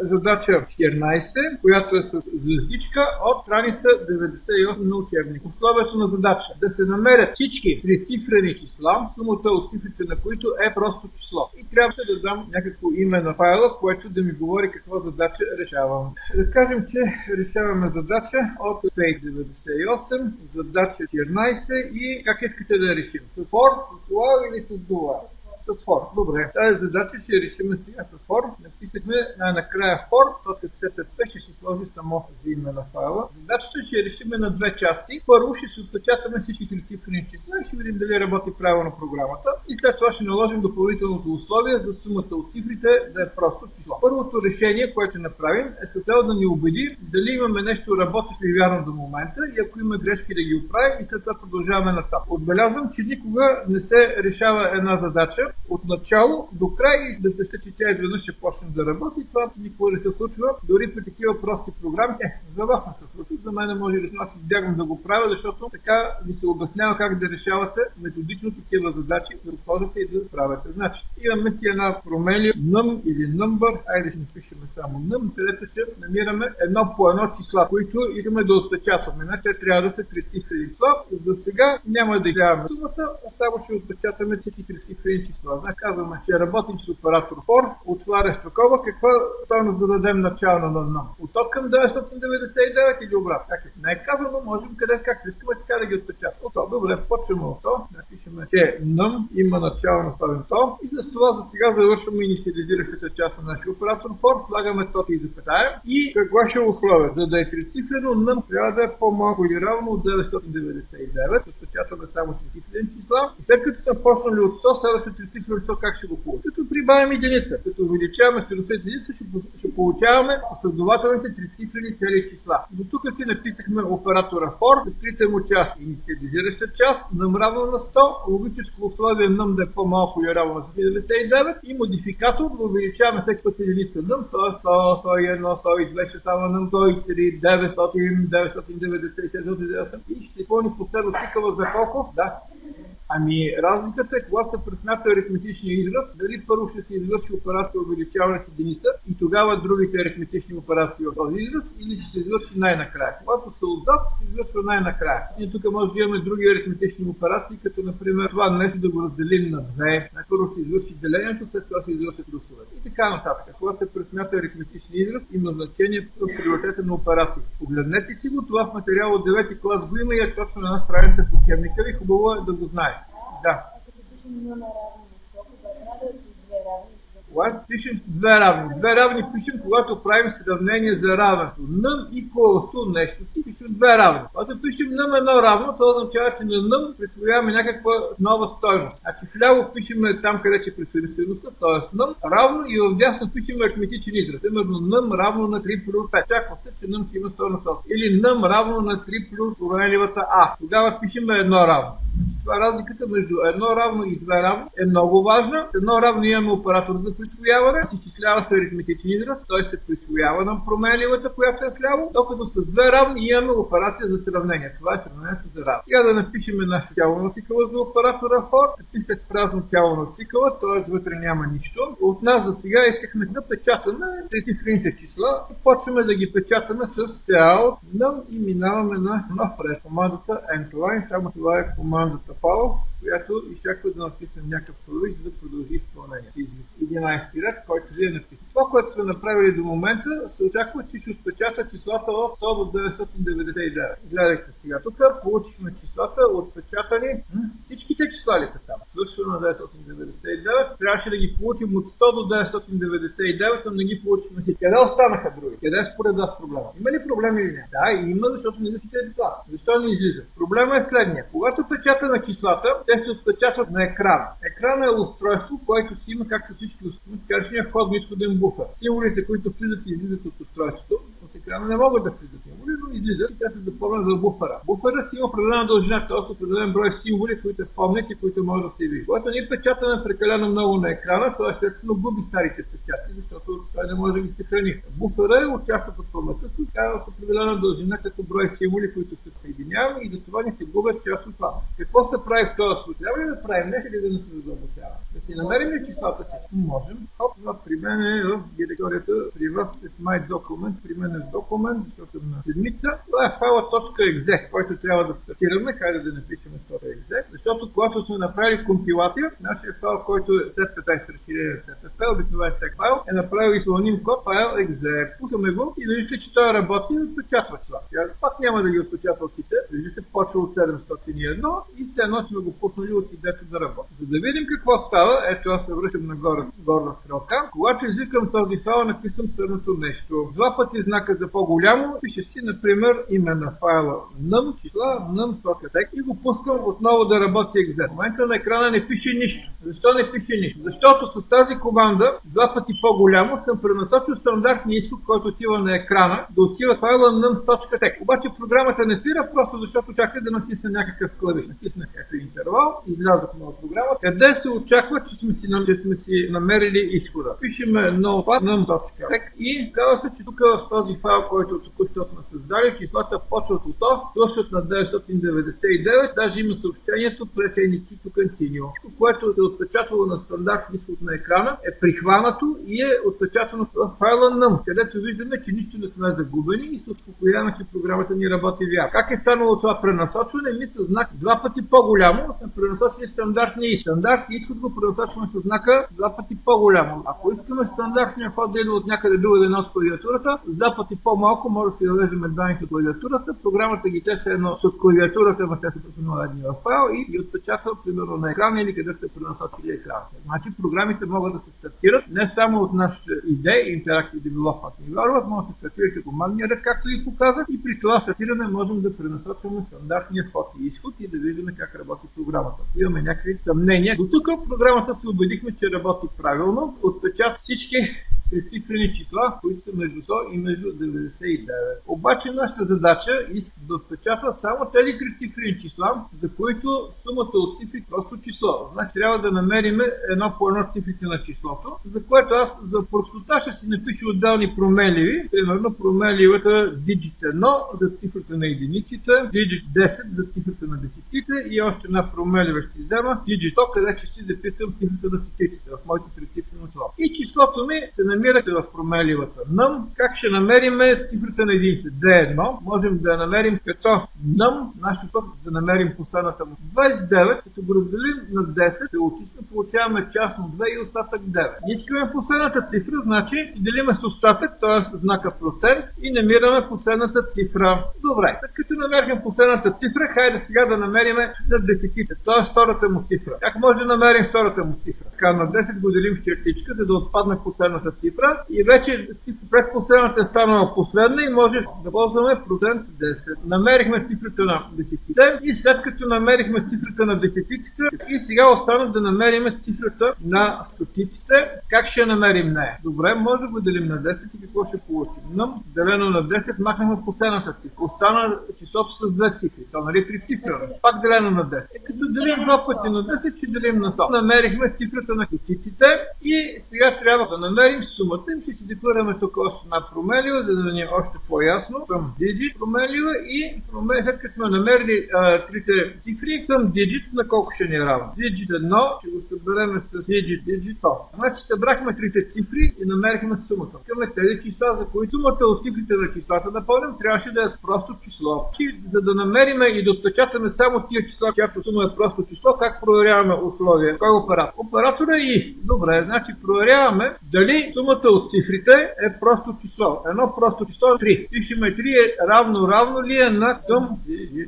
задача 14, която е с звездичка от страница 98 на учебник. Условието на задача да се намерят всички трицифрени числа, сумата от цифрите на които е просто число. И трябва да дам някакво име на файла, което да ми говори каква задача решавам. Да кажем, че решаваме задача от page 98, задача 14 и как искате да решим? С for, с while или с do while? С for. Добре. Тази задача ще решим сега с for. Написахме накрая for, точка CTP ще се сложи само за име на файла. Задачата ще решим на две части. Първо ще се отпечатаме всички трицифрени числа и ще видим дали работи правилно програмата. И след това ще наложим допълнителното условие за сумата от цифрите да е просто число. Първото решение, което направим, е с цел да ни убеди дали имаме нещо работещо и вярно до момента и ако има грешки да ги оправим и след това продължаваме нататък. Отбелязвам, че никога не се решава една задача от начало до край и да се че тя изведнъж ще почне да работи. Това никога не се случва, дори при такива прости програми. За вас не се случва, за мен може да аз избягам да го правя, защото така ви се обяснява как да решавате методично такива задачи, да използвате и да правите. Значи, имаме си една променлива num или number, айде ще напишем само num, където ще намираме едно по едно числа, които искаме да отпечатваме. Значи, те трябва да са трицифрени числа. За сега няма да изяваме сумата, а само ще отпечатаме всички трицифрени числа. Казваме, че работим с оператор for, отваряш такова, каква стойност да дадем начално на num? От към 999 или обратно? Как не е казано, можем както искаме така да ги отпечатаме. Добре, почваме от то, напишем, че num има начало на то и за това за сега завършваме инициализиращата част на нашия оператор for, слагаме точка и запетая и какво ще е условие? За да е трицифрено, num трябва да е по-малко или равно от 999, отпечатваме само трицифрени числа и след като са почнали от 100, следващото трицифрено число как ще го получим? Като прибавим единица, като увеличаваме стойността единица, ще получаваме последователните трицифрени цели числа. До тук си написахме оператора for, скрита му част, инициализираща част, num равно на 100, логическо условие num да е по-малко или равно на 99 и модификатор да увеличаваме всеки път единица num, т.е. 100, 101, 102, ще става num 103, 900, 997, 908 и ще изпълни последно цикъла за колко? Да. Ами разликата е, когато се пресмята аритметичния израз, дали първо ще се извърши операция увеличаване с единица и тогава другите аритметични операции от този израз или ще се извърши най-накрая. Когато са отзад, се извършва най-накрая. Ние тук може да имаме други аритметични операции, като например това нещо да го разделим на две, първо се извърши делението, след това се извърши плюсовете. И така нататък. Когато се пресмята аритметичния израз, има значение в приоритета на операции. Погледнете си го, това в материал от 9 клас го има и е точно на една страница в учебника ви, хубаво е да го знаете. Да. Когато пишем две равни. Две равни пишем, когато правим сравнение за равенство. Num equals нещо си, пишем две равни. Когато пишем num едно равно, това означава, че на num присвояваме някаква нова стойност. Значи вляво пишем там, къде ще присвоим стойността, т.е. num равно и вдясно пишем аритметичен израз. Примерно num равно на 3 плюс 5. Чаква се, че num ще има стойност 8. Или num равно на 3 плюс променливата a. Тогава пишем едно равно. Това разликата между едно равно и две равно е много важна. С едно равно имаме оператор за присвояване, изчислява се аритметичен израз, той се присвоява на променливата, която е вляво, докато с две равни имаме операция за сравнение. Това е сравнението за равно. Сега да напишем нашето тяло на цикъла за оператора for. Написах празно тяло на цикъла, т.е. вътре няма нищо. От нас за сега искахме да печатаме трицифрените числа и почваме да ги печатаме с цял num и минаваме на нов ред. Командата endline, само това е командата pause, която изчаква да напишем някакъв провид, за да продължи изпълнение. 11 ред, който ви е написан. Това, което сме направили до момента, се очаква, че ще отпечата числата от 100 до 999. Гледайте сега. Тук получихме числата отпечатани. Всичките числа ли са там? Свършва на 999. Трябваше да ги получим от 100 до 999, но не ги получихме си. Къде останаха други? Къде е според вас проблема? Има ли проблем или не? Да, има, защото не излиза това. Защо не излиза? Проблема е следния. Когато печатаме числата, те се отпечатват на екрана. Екрана е устройство, което си има, както всички устройства, кажем входно-изходен буфер. Символите, които влизат и излизат от устройството, от екрана не могат да влизат символи, но излизат и те се запомнят за буфера. Буфера си има определена дължина, т.е. определен брой символи, които помнят и които могат да се видят. Когато ние печатаме прекалено много на екрана, това естествено губи старите печати, защото той не може да ги съхрани. Буфера е участва под паметта с определена дължина като брой символи, които се съединяваме и за това не се губят част от това. Какво се прави в този случай? Трябва ли да правим нещо или да не се задълбочаваме? Да си намерим ли числата всички? Можем. Хоп, при мен е в директорията, при вас е в My Document, при мен е в документ, защото съм на седмица. Това е файла.exe, който трябва да стартираме. Хайде да напишем .exe, защото когато сме направили компилация, нашия файл, който е ZPT с разширение ZPT, обикновен текст файл, е направил изпълним код file.exe. Пускаме го и виждате, че той работи и отпечатва това. Пак няма да ги отпечатва всички. Виждате, почва от 701 и все едно сме го пуснали от идеята да работи. За да видим какво става, ето аз се връщам нагоре горна стрелка. Когато извикам този файл, написам следното нещо. Два пъти знака за по-голямо, пише си, например, име на файла num, числа, num, text и го пускам отново да работи exe. В момента на екрана не пише нищо. Защо не пише нищо? Защото с тази команда, два пъти по-голямо, съм пренасочил стандартния изход, който отива на екрана, да отива файла num.text. Обаче програмата не спира, просто защото чака да натисне някакъв клавиш. Натиснах ето интервал, излязох нова програма, къде се очаква, че сме си намерили изхода. Пишеме num.text и казва се, че тук в този файл, който току-що сме създали, числата почват от 100, свършват на 999, даже има съобщението press any key to continue. Което се е отпечатало на стандартен изход на екрана, е прихванато и е отпечатано в файла num, където виждаме, че нищо не сме загубени и се успокояваме, че програмата ни работи вярно. Как е станало това пренасочване? Ми със знак два пъти по-голямо сме пренасочили стандартния изход. Стандартния изход го пренасочваме със знака два пъти по-голямо. Ако искаме стандартния ход да идва от някъде другаде от клавиатурата, с два пъти по-малко може да си въвеждаме данните от клавиатурата. Програмата ги търси едно с клавиатурата, но те са препинала едния файл и ги отпечатва примерно на екрана или къде сте пренасочили екрана. Значи програмите могат да се стартират не само от нашите идеи, Interactive Development Environment, може да се стартират и командния ред, както ви показах, и при това стартиране можем да пренасочваме стандартния вход и изход и да видим как работи програмата. Ако имаме някакви съмнения, до тук програмата се убедихме, че работи правилно, отпечата всички трицифрени числа, които са между 100 и между 99. Обаче нашата задача е да отпечата само тези трицифрени числа, за които сумата от цифри е просто число. Значи трябва да намерим едно по едно цифрите на числото, за което аз за простота ще си напиша отделни променливи. Примерно променливата digit 1 за цифрата на единиците, digit 10 за цифрата на десетите и още една променлива ще си взема digit 100, където ще си записвам цифрата на стотиците в моите трицифрено число. И числото ми се намира в променливата num. Как ще намерим цифрата на единица? D1. Можем да я намерим като num, нашето път да намерим последната му 29, като го разделим на 10, се очистим, получаваме част от 2 и остатък 9. Искаме последната цифра, значи делиме с остатък, т.е. знака процент и намираме последната цифра. Добре, след като намерим последната цифра, хайде сега да намерим на десетите, т.е. втората му цифра. Как може да намерим втората му цифра? Така на 10 го делим в чертичка, за да отпадне последната цифра и вече предпоследната е станала последна и може да ползваме процент 10. Намерихме цифрата на десетите и след като намерихме цифрата на десетиците и сега остана да намерим цифрата на стотиците. Как ще намерим нея? Добре, може да го делим на 10 и какво ще получим? Num делено на 10 махнем последната цифра. Остана числото с две цифри. То нали три цифри? Пак делено на 10. Като делим два пъти на 10, ще делим на 100. Намерихме цифрата на стотиците и сега трябва да намерим сумата. Ще си декларираме тук още една променлива, за да ни е още по-ясно. Съм digit променлива и след като сме намерили трите цифри, съм digit на колко ще ни е равно. Digit 1 ще го съберем с digit 100. Значи събрахме трите цифри и намерихме сумата. Искаме тези числа, за които сумата от цифрите на числата, напомням, трябваше да е просто число. И за да намерим и да отпечатаме само тия числа, чиято сума е просто число, как проверяваме условия? Кой е оператор? Оператора и. Добре, значи проверяваме дали сумата от цифрите е просто число. Едно просто число е 3. Пишеме 3 е равно ли е на сум.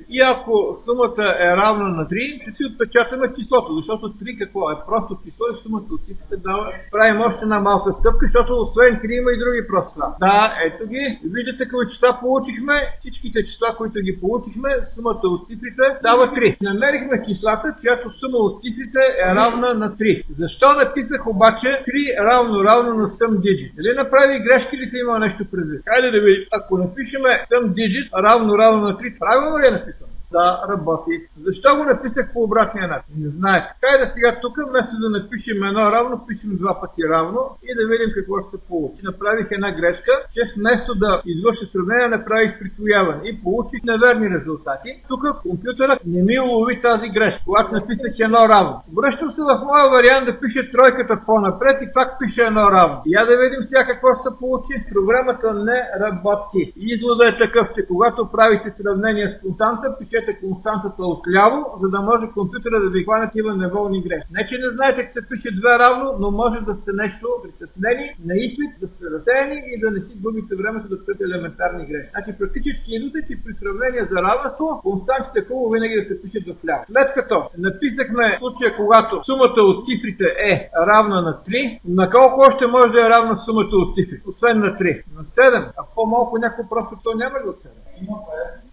И ако сумата е равна на 3, ще си отпечатаме числото, защото 3 какво е? Просто число и сумата от цифрите дава. Правим още една малка стъпка, защото освен 3 има и други прости. Да, ето ги. Виждате какви числа получихме. Всичките числа, които ги получихме, сумата от цифрите дава 3. Намерихме числата, чиято сума от цифрите е равна на 3. Защо написах обаче 3 равно на sum digit? Дали направи грешки или се има нещо предвид? Хайде да видим. Ако напишеме sum digit равно на 3, правилно ли е написано? да работи. Защо го написах по обратния начин? Не знаех. Хайде сега тук, вместо да напишем едно равно, пишем два пъти равно и да видим какво ще се получи. Направих една грешка, че вместо да извърша сравнение, направих присвояване и получих неверни резултати. Тук компютърът не ми улови тази грешка, когато написах едно равно. Връщам се в моя вариант да пише тройката по-напред и пак пише едно равно. Я да видим сега какво ще се получи. Програмата не работи. Изводът е такъв, че когато правите сравнение с константа, пишете константата отляво, за да може компютъра да ви хване тива неволни грешки. Не, че не знаете как се пише две равно, но може да сте нещо притеснени, наисвит, да сте разсеяни и да не си губите времето да пишете елементарни грешки. Значи практически идвате, че при сравнение за равенство, константите хубаво винаги да се пишат вляво. След като написахме случая, когато сумата от цифрите е равна на 3, на колко още може да е равна сумата от цифрите? Освен на 3. На 7, а по-малко някой просто то няма ли от 7?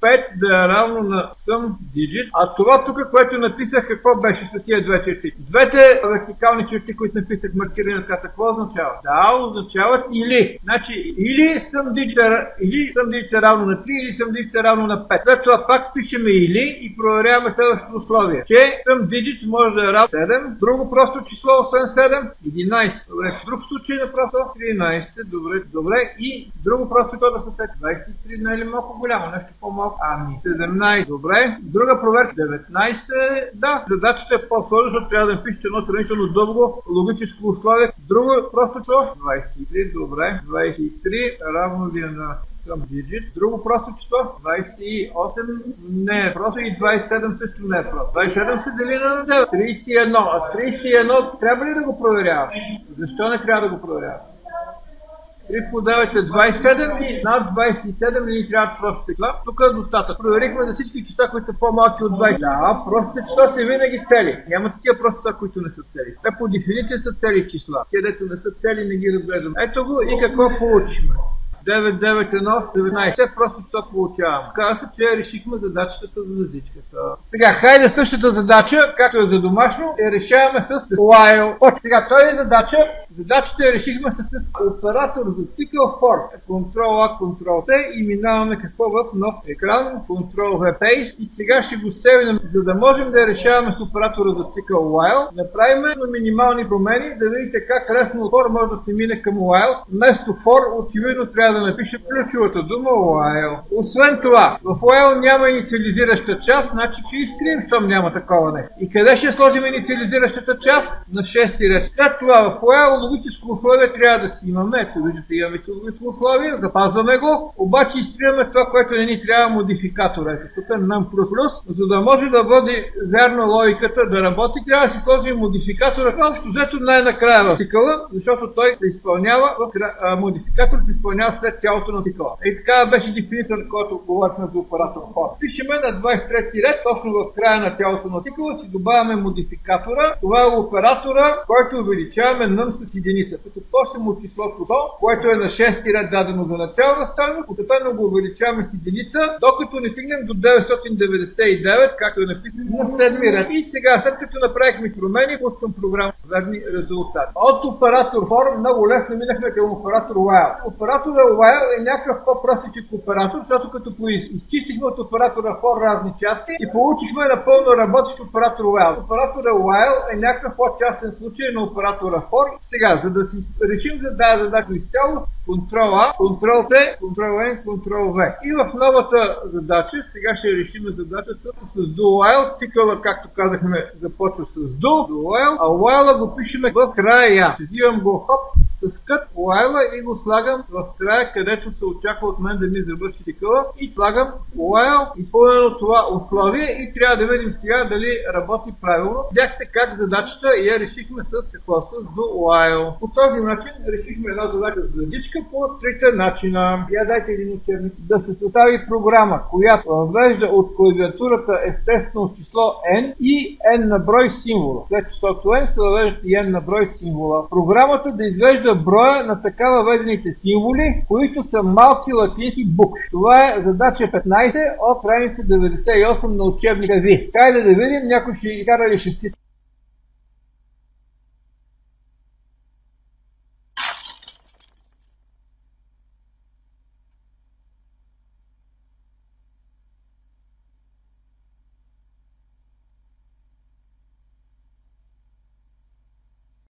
5 да е равно на sum digit, а това тук, което написах, какво беше с тия две черти? Двете вертикални черти, които написах маркирани на карта, какво означава? Да, означават или. Значи, или sum digit е равно на 3, или sum digit е равно на 5. След това пак пишеме или и проверяваме следващото условие, че sum digit може да е равно 7, друго просто число, освен 7, 11. Добре, в друг случай на просто 13, добре, и друго просто то да се сети. 23, не е ли малко голямо, нещо по-малко? Ами, 17, добре. Друга проверка, 19, да. Задачата е по-сложна, защото трябва да напишете едно сравнително дълго логическо условие. Друго просто число, 23, добре. 23 равно ли е на sum digit. Друго просто число, 28 не е просто и 27 също не е просто. 27 се дели на 9. 31, а 31 трябва ли да го проверява? Защо не трябва да го проверява? 3 по 9 е 27 и над 27 ни трябва простите числа. Тук е достатъчно. Проверихме за всички числа, които са по-малки от 20. Да, простите числа са винаги цели. Няма такива прости числа, които не са цели. Те по дефиниция са цели числа. Те, дето не са цели, не ги разглеждаме. Ето го и какво получихме. 9, 9, 1, 19. Все просто това получаваме. Казва се, че решихме задачата с звездичката. Сега, хайде същата задача, както е за домашно, решаваме с while. Сега, той е задача. Задачата я решихме с оператор за цикъл for. Ctrl-A, Ctrl-C и минаваме какво в нов екран. Ctrl-V Paste. И сега ще го севнем, за да можем да я решаваме с оператора за цикъл while. Направим минимални промени, да видите как лесно от for може да се мине към while. Вместо for, очевидно трябва да напишем ключовата дума while. Освен това, в while няма инициализираща част, значи че изкрием, щом няма такова нещо. И къде ще сложим инициализиращата част? На 6 ред. След това в while логическо условие трябва да си имаме. Ето виждате, имаме логическо условие, запазваме го, обаче изтриваме това, което не ни трябва модификатора. Ето тук нам плюс, за да може да води вярно логиката да работи, трябва да си сложим модификатора. Общо взето най-накрая в цикъла, защото той се изпълнява, модификаторът се изпълнява след тялото на цикъла. И така беше дефиниция, на който говорихме за оператор for. Пишеме на 23 ред, точно в края на тялото на цикъла си добавяме модификатора. Това е оператора, който увеличаваме нъм с единица. Като почнем от числото до, което е на 6 ред дадено за начална стойност, постепенно го увеличаваме с единица, докато не стигнем до 999, както е написано на 7 ред. И сега, след като направихме промени, пускам програма верни резултати. От оператор for много лесно минахме към оператор while. Оператора while е някакъв по-простичък оператор, защото като изчистихме от оператора for разни части и получихме напълно работещ оператор while. Оператора while е някакъв по-частен случай на оператора for. Сега, за да си решим за тази задача изцяло, Ctrl-A, Ctrl-C, Ctrl-N, Ctrl-V. И в новата задача, сега ще решим задачата с do while. Цикъла, както казахме, започва с do while, а while го пишеме в края. Ще взимам го хоп с кът while и го слагам в края, където се очаква от мен да ми завърши цикъла и слагам while, изпълнено това условие и трябва да видим сега дали работи правилно. Видяхте как задачата я решихме с какво? С do while. По този начин решихме една задача с звездичка по трите начина. Я дайте един учебник. Да се състави програма, която въвежда от клавиатурата естествено число n и n на брой символа. След числото n се въвеждат и n на брой символа. Програмата да извежда броя на така въведените символи, които са малки латински букви. Това е задача 15 от страница 98 на учебника ви. Хайде да видим, някой ще изкара ли шестица.